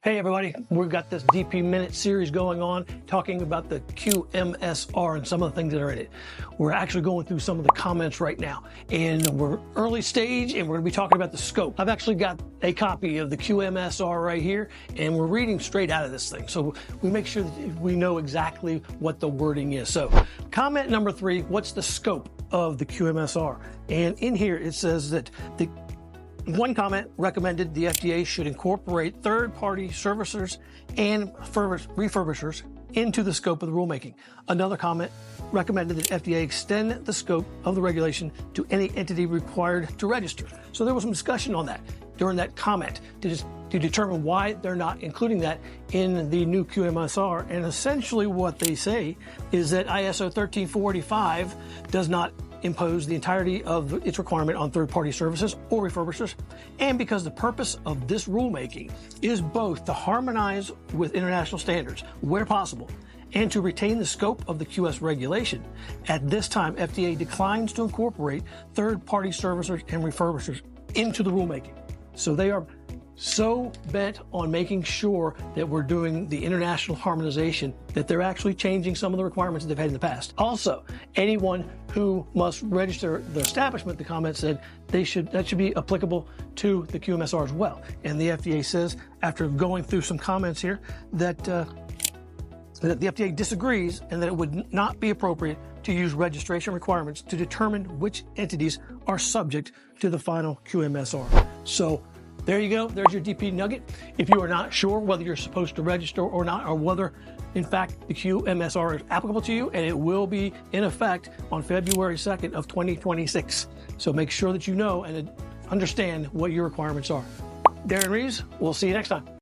Hey everybody, we've got this DP Minute series going on talking about the QMSR and some of the things that are in it. We're actually going through some of the comments right now, and we're early stage and we're going to be talking about the scope. I've actually got a copy of the QMSR right here, and we're reading straight out of this thing. So we make sure that we know exactly what the wording is. So comment number 3, what's the scope of the QMSR? And in here it says that one comment recommended the FDA should incorporate third-party servicers and refurbishers into the scope of the rulemaking. Another comment recommended that FDA extend the scope of the regulation to any entity required to register. So there was some discussion on that during that comment to determine why they're not including that in the new QMSR. And essentially what they say is that ISO 13485 does not impose the entirety of its requirement on third-party services or refurbishers, and because the purpose of this rulemaking is both to harmonize with international standards where possible and to retain the scope of the QS regulation, at this time FDA declines to incorporate third-party servicers and refurbishers into the rulemaking. So they are so bent on making sure that we're doing the international harmonization that they're actually changing some of the requirements that they've had in the past. Also, anyone who must register the establishment, the comment said that should be applicable to the QMSR as well. And the FDA says, after going through some comments here, that the FDA disagrees and that it would not be appropriate to use registration requirements to determine which entities are subject to the final QMSR. So there you go. There's your DP nugget. If you are not sure whether you're supposed to register or not, or whether, in fact, the QMSR is applicable to you, and it will be in effect on February 2nd of 2026. So make sure that you know and understand what your requirements are. Darren Reeves, we'll see you next time.